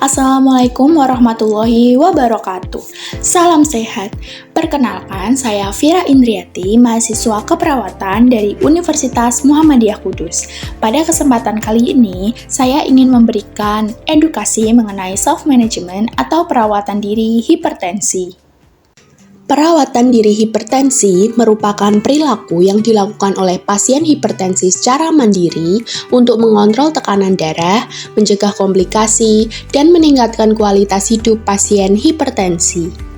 Assalamualaikum warahmatullahi wabarakatuh. Salam sehat. Perkenalkan, saya Vira Indriati, mahasiswa keperawatan dari Universitas Muhammadiyah Kudus. Pada kesempatan kali ini, saya ingin memberikan edukasi mengenai self-management atau perawatan diri hipertensi. Perawatan diri hipertensi merupakan perilaku yang dilakukan oleh pasien hipertensi secara mandiri untuk mengontrol tekanan darah, mencegah komplikasi, dan meningkatkan kualitas hidup pasien hipertensi.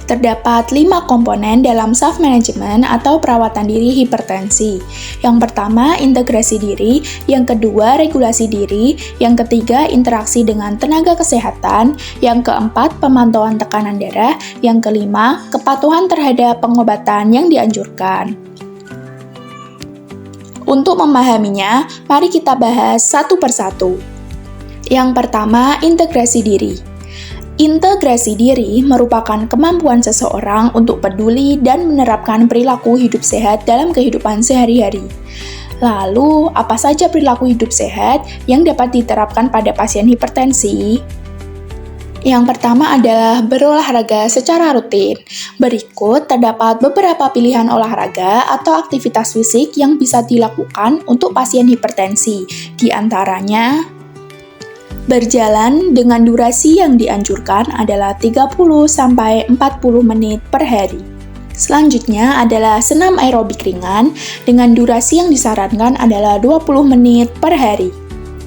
Terdapat 5 komponen dalam self-management atau perawatan diri hipertensi. Yang pertama, integrasi diri. Yang kedua, regulasi diri. Yang ketiga, interaksi dengan tenaga kesehatan. Yang keempat, pemantauan tekanan darah. Yang kelima, kepatuhan terhadap pengobatan yang dianjurkan. Untuk memahaminya, mari kita bahas satu persatu. Yang pertama, integrasi diri. Integrasi diri merupakan kemampuan seseorang untuk peduli dan menerapkan perilaku hidup sehat dalam kehidupan sehari-hari. Lalu, apa saja perilaku hidup sehat yang dapat diterapkan pada pasien hipertensi? Yang pertama adalah berolahraga secara rutin. Berikut terdapat beberapa pilihan olahraga atau aktivitas fisik yang bisa dilakukan untuk pasien hipertensi. Di antaranya, berjalan dengan durasi yang dianjurkan adalah 30-40 menit per hari. Selanjutnya adalah senam aerobik ringan dengan durasi yang disarankan adalah 20 menit per hari.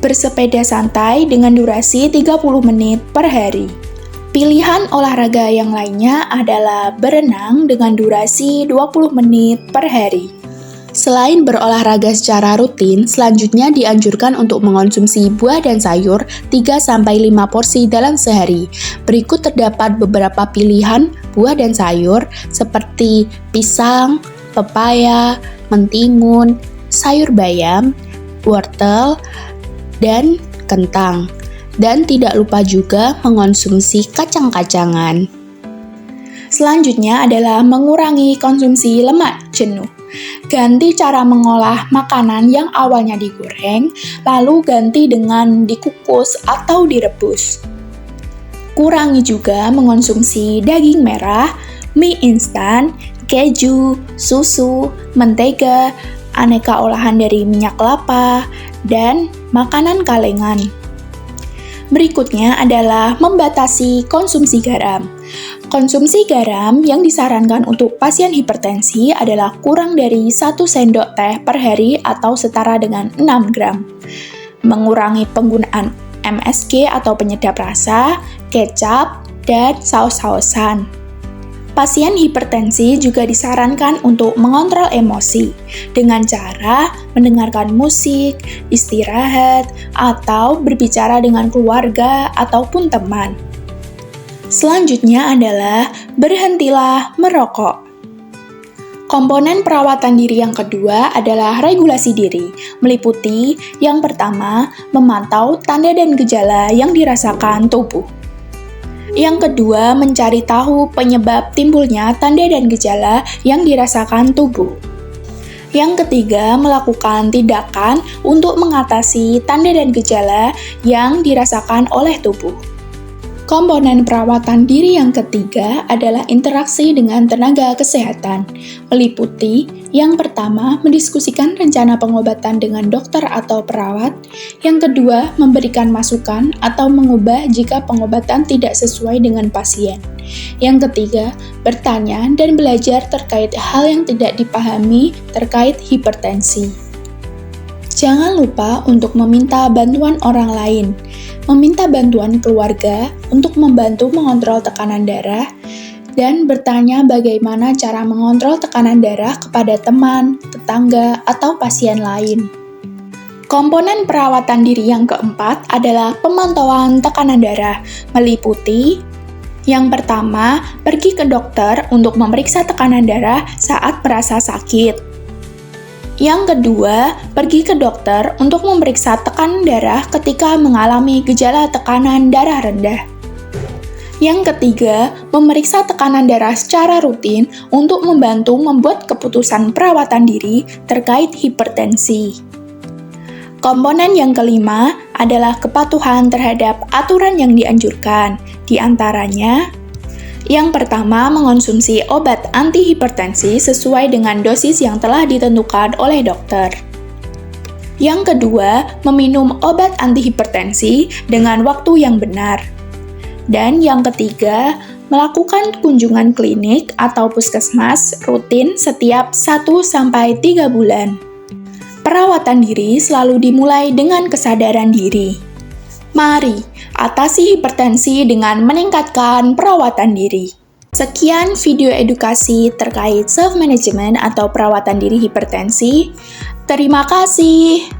Bersepeda santai dengan durasi 30 menit per hari. Pilihan olahraga yang lainnya adalah berenang dengan durasi 20 menit per hari. Selain berolahraga secara rutin, selanjutnya dianjurkan untuk mengonsumsi buah dan sayur 3-5 porsi dalam sehari. Berikut terdapat beberapa pilihan buah dan sayur seperti pisang, pepaya, mentimun, sayur bayam, wortel, dan kentang. Dan tidak lupa juga mengonsumsi kacang-kacangan. Selanjutnya adalah mengurangi konsumsi lemak jenuh. Ganti cara mengolah makanan yang awalnya digoreng, lalu ganti dengan dikukus atau direbus. Kurangi juga mengonsumsi daging merah, mie instan, keju, susu, mentega, aneka olahan dari minyak kelapa, dan makanan kalengan. Berikutnya adalah membatasi konsumsi garam. Konsumsi garam yang disarankan untuk pasien hipertensi adalah kurang dari 1 sendok teh per hari atau setara dengan 6 gram. Mengurangi penggunaan MSG atau penyedap rasa, kecap, dan saus-sausan. Pasien hipertensi juga disarankan untuk mengontrol emosi dengan cara mendengarkan musik, istirahat, atau berbicara dengan keluarga ataupun teman. Selanjutnya adalah berhentilah merokok. Komponen perawatan diri yang kedua adalah regulasi diri, meliputi yang pertama, memantau tanda dan gejala yang dirasakan tubuh. Yang kedua, mencari tahu penyebab timbulnya tanda dan gejala yang dirasakan tubuh. Yang ketiga, melakukan tindakan untuk mengatasi tanda dan gejala yang dirasakan oleh tubuh. Komponen perawatan diri yang ketiga adalah interaksi dengan tenaga kesehatan, meliputi yang pertama, mendiskusikan rencana pengobatan dengan dokter atau perawat. Yang kedua, memberikan masukan atau mengubah jika pengobatan tidak sesuai dengan pasien. Yang ketiga, bertanya dan belajar terkait hal yang tidak dipahami terkait hipertensi. Jangan lupa untuk meminta bantuan orang lain. Meminta bantuan keluarga untuk membantu mengontrol tekanan darah, dan bertanya bagaimana cara mengontrol tekanan darah kepada teman, tetangga, atau pasien lain. Komponen perawatan diri yang keempat adalah pemantauan tekanan darah, meliputi yang pertama, pergi ke dokter untuk memeriksa tekanan darah saat merasa sakit. Yang kedua, pergi ke dokter untuk memeriksa tekanan darah ketika mengalami gejala tekanan darah rendah. Yang ketiga, memeriksa tekanan darah secara rutin untuk membantu membuat keputusan perawatan diri terkait hipertensi. Komponen yang kelima adalah kepatuhan terhadap aturan yang dianjurkan. Di antaranya, yang pertama, mengonsumsi obat antihipertensi sesuai dengan dosis yang telah ditentukan oleh dokter. Yang kedua, meminum obat antihipertensi dengan waktu yang benar. Dan yang ketiga, melakukan kunjungan klinik atau puskesmas rutin setiap 1-3 bulan. Perawatan diri selalu dimulai dengan kesadaran diri. Mari atasi hipertensi dengan meningkatkan perawatan diri. Sekian video edukasi terkait self-management atau perawatan diri hipertensi. Terima kasih.